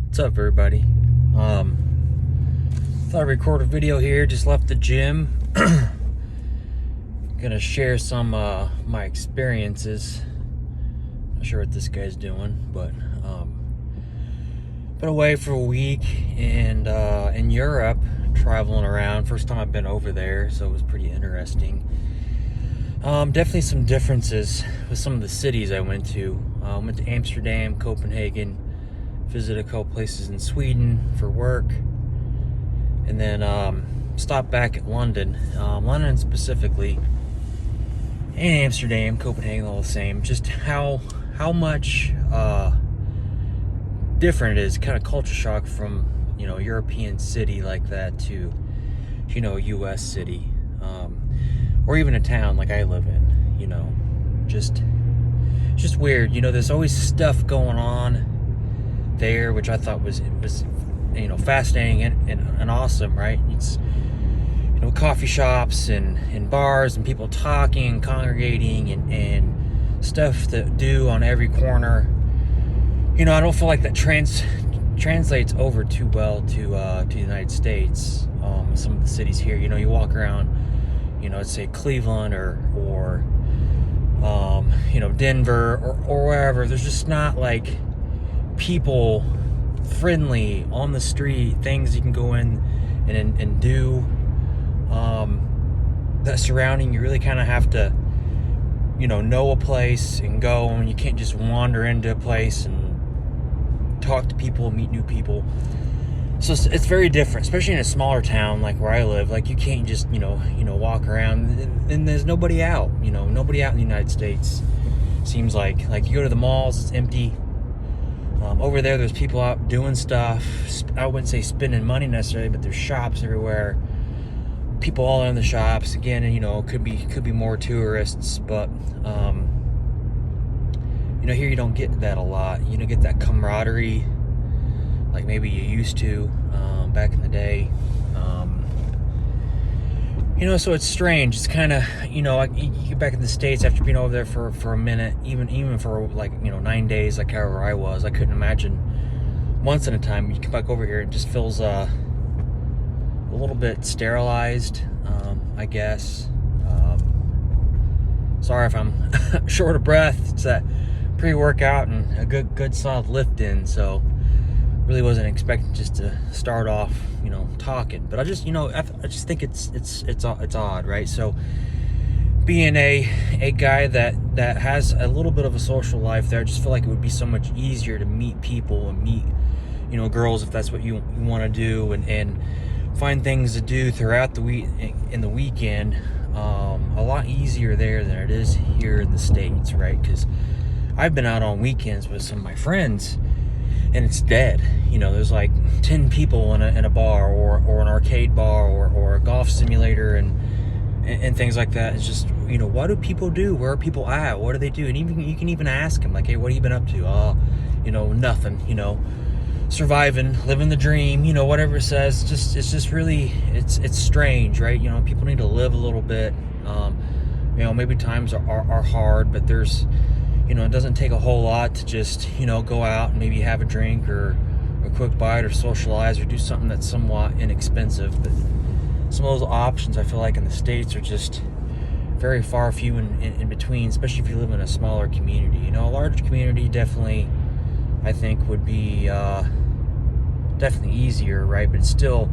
What's up, everybody? Thought I'd record a video here. Just left the gym. Gonna share some my experiences. Not sure what this guy's doing, but been away for a week and in Europe, traveling around. First time I've been over there, so it was pretty interesting. Definitely some differences with some of the cities I went to. Went to Amsterdam, Copenhagen, visited a couple places in Sweden for work, and then stopped back at London. London specifically, and Amsterdam, Copenhagen, all the same. Just how much different it is, kind of culture shock from a European city like that to a U.S. city, or even a town like I live in. Just weird. There's always stuff going on there, which I thought was fascinating and awesome, right? It's coffee shops and bars and people talking, congregating, and stuff that do on every corner. I don't feel like that translates over too well to the United States. Some of the cities here, you walk around, let's say Cleveland or Denver or wherever. There's just not like people friendly on the street, things you can go in and do that surrounding. You really kind of have to know a place and go, and you can't just wander into a place and talk to people, meet new people. So it's very different, especially in a smaller town like where I live. Like, you can't just walk around and there's nobody out. Nobody out in the United States. Seems like you go to the malls, it's empty. Over there's people out doing stuff. I wouldn't say spending money necessarily, but there's shops everywhere. People all in the shops. Again, could be more tourists, but here you don't get that a lot. You don't get that camaraderie like maybe you used to back in the day. So it's strange. It's kind of, you get back in the States after being over there for a minute, even for 9 days, like however I was. I couldn't imagine months at a time. You come back over here, it just feels a little bit sterilized, I guess. Sorry if I'm short of breath. It's that pre-workout and a good solid lift in, so really wasn't expecting just to start off talking. But I just I just think it's odd, right? So being a guy that has a little bit of a social life there, I just feel like it would be so much easier to meet people and meet girls, if that's what you want to do, and find things to do throughout the week in the weekend. A lot easier there than it is here in the States, right? Because I've been out on weekends with some of my friends, and it's dead. There's like 10 people in a bar or an arcade bar or a golf simulator and things like that. It's just, what do people do? Where are people at? What do they do? And even you can even ask them, like, hey, what have you been up to? Oh, nothing. Surviving, living the dream. Whatever it says. It's just really, it's strange, right? People need to live a little bit. Maybe times are hard, but there's, it doesn't take a whole lot to just, go out and maybe have a drink or a quick bite or socialize or do something that's somewhat inexpensive. But some of those options, I feel like in the States, are just very far few in between, especially if you live in a smaller community. A larger community definitely, I think, would be definitely easier, right? But it's still,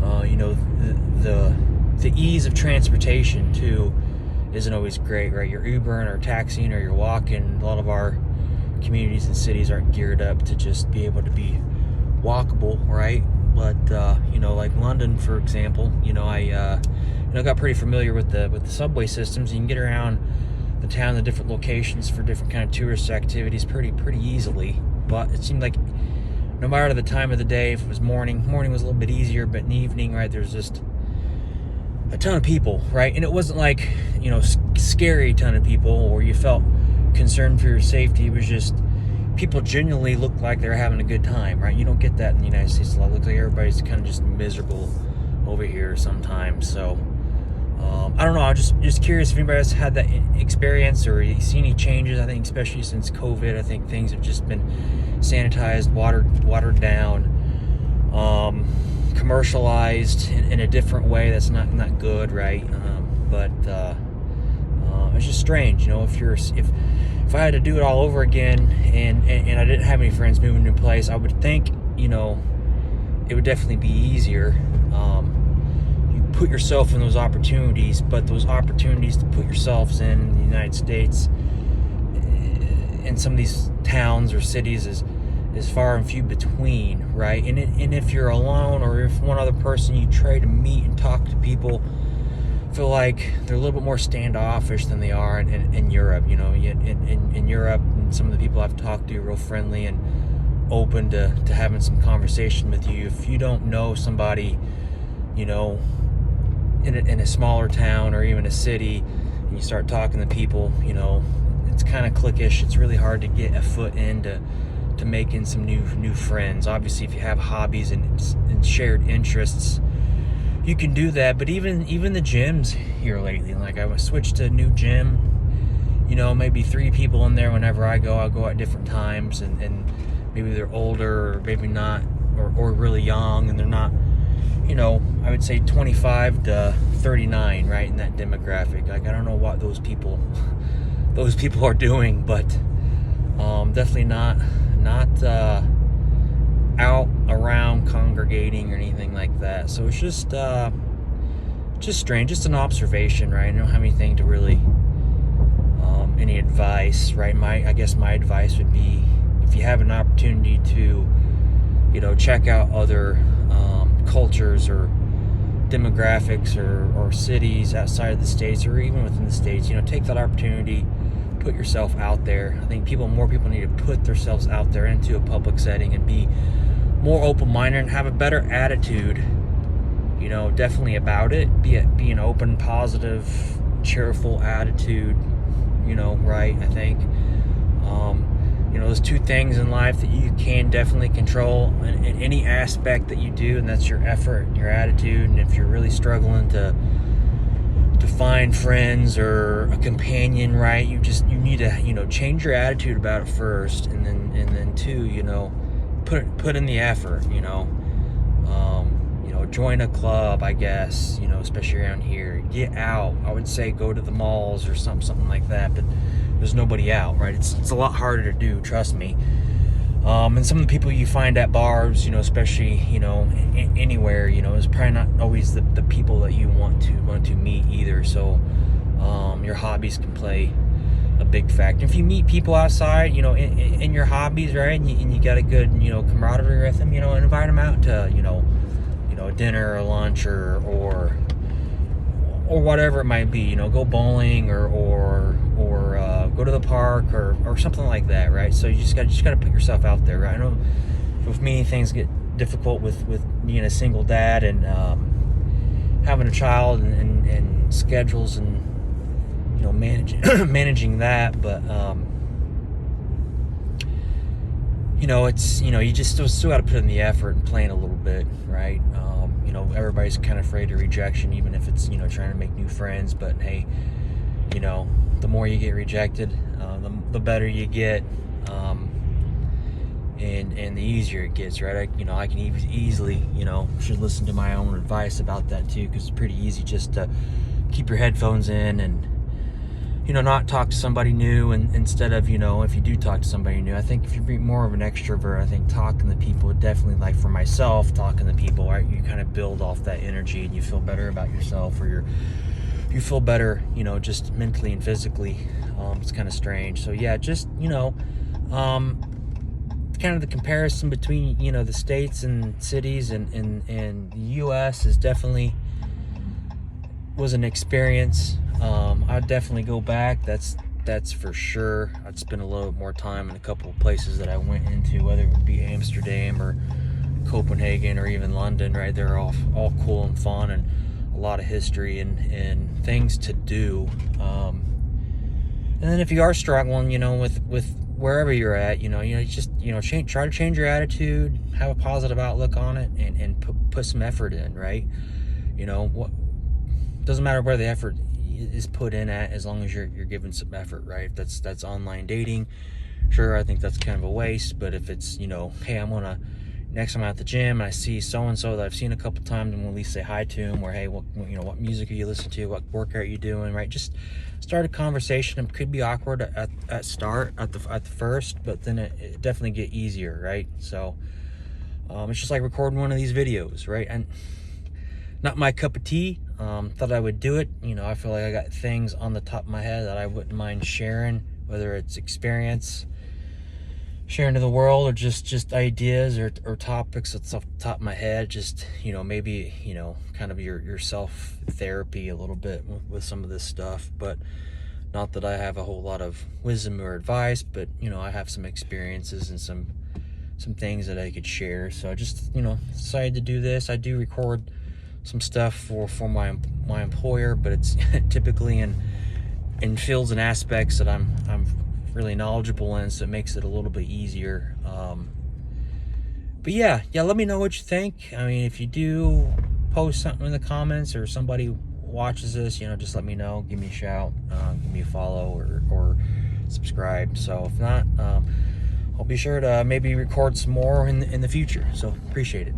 the ease of transportation too isn't always great, right? You're Ubering or taxiing or you're walking. A lot of our communities and cities aren't geared up to just be able to be walkable, right? But like London, for example, I got pretty familiar with the subway systems. You can get around the town, the different locations for different kind of tourist activities pretty easily. But it seemed like no matter the time of the day, if it was morning was a little bit easier, but in the evening, right, there's just a ton of people, right? And it wasn't like, scary ton of people or you felt concerned for your safety. It was just people genuinely looked like they were having a good time, right? You don't get that in the United States a lot. It looks like everybody's kind of just miserable over here sometimes. So I don't know. I'm just curious if anybody else had that experience or you see any changes. I think especially since COVID, I think things have just been sanitized, watered down, commercialized in a different way. That's not good, right? But it's just strange, if I had to do it all over again, and I didn't have any friends moving to a place, I would think, it would definitely be easier. You put yourself in those opportunities, but those opportunities to put yourselves in the United States, in some of these towns or cities, is far and few between, right? And if you're alone, or if one other person you try to meet and talk to people, feel like they're a little bit more standoffish than they are in Europe. In Europe, and some of the people I've talked to are real friendly and open to having some conversation with you. If you don't know somebody, in a smaller town or even a city, and you start talking to people, it's kind of cliquish. It's really hard to get a foot in to making some new friends. Obviously, if you have hobbies and shared interests, you can do that. But even the gyms here lately, like I switched to a new gym, maybe 3 people in there whenever I go. I'll go at different times, and maybe they're older, or maybe not, or really young, and they're not, I would say 25 to 39, right, in that demographic. Like, I don't know what those people are doing, but definitely not out around congregating or anything like that. So it's just strange, just an observation, right? I don't have anything to really any advice, right? I guess my advice would be, if you have an opportunity to check out other cultures or demographics or cities outside of the States, or even within the States, take that opportunity. Put yourself out there. I think more people need to put themselves out there into a public setting and be more open-minded and have a better attitude, definitely about it. Be an open, positive, cheerful attitude, right? I think, those 2 things in life that you can definitely control in any aspect that you do, and that's your effort and your attitude. And if you're really struggling to find friends or a companion, right, you need to change your attitude about it first, and then 2, put in the effort. Join a club, I guess, especially around here. Get out. I would say go to the malls or something like that, but there's nobody out, right? It's a lot harder to do, trust me. And some of the people you find at bars, especially, anywhere, is probably not always the people that you want to meet either. So your hobbies can play a big factor. If you meet people outside, in your hobbies, right, and you got a good, camaraderie with them, invite them out to, dinner or lunch or whatever it might be. Go bowling or go to the park or something like that, right? So you just got to put yourself out there, right? I know with me things get difficult with being a single dad and having a child and schedules and managing that, but it's you just still got to put in the effort and plan a little bit, right? Everybody's kind of afraid of rejection, even if it's trying to make new friends. But hey, the more you get rejected, the better you get, and the easier it gets, right? I can easily should listen to my own advice about that too, because it's pretty easy just to keep your headphones in and not talk to somebody new, and instead of if you do talk to somebody new, I think if you're more of an extrovert, I think talking to people would definitely, like for myself, talking to people, right, you kind of build off that energy and you feel better about yourself, or you feel better, just mentally and physically. It's kind of strange. So yeah, just kind of the comparison between the states and cities and the U.S. is definitely was an experience. I'd definitely go back. That's for sure. I'd spend a little more time in a couple of places that I went into, whether it would be Amsterdam or Copenhagen or even London, right? They're all cool and fun and a lot of history and things to do. And then if you are struggling, with wherever you're at, just try to change your attitude, have a positive outlook on it, and put some effort in, right? doesn't matter where the effort is put in at, as long as you're giving some effort, right? If that's online dating, sure, I think that's kind of a waste. But if it's, you know, hey, next time I'm at the gym and I see so-and-so that I've seen a couple times, I'm gonna at least say hi to him, or hey, what music are you listening to, what workout are you doing, right? Just start a conversation. It could be awkward at the first, but then it definitely get easier, right? So it's just like recording one of these videos, right? And not my cup of tea. Thought I would do it. You know, I feel like I got things on the top of my head that I wouldn't mind sharing, whether it's experience, sharing to the world, or just ideas or topics that's off the top of my head. Just, you know, maybe, you know, kind of your self therapy a little bit with some of this stuff. But not that I have a whole lot of wisdom or advice, but, you know, I have some experiences and some things that I could share. So I just, you know, decided to do this. I do record some stuff for my employer, but it's typically in fields and aspects that I'm really knowledgeable in, so it makes it a little bit easier. But yeah, let me know what you think. I mean, if you do post something in the comments, or somebody watches this, you know, just let me know. Give me a shout, give me a follow, or subscribe. So if not, I'll be sure to maybe record some more in the future. So appreciate it.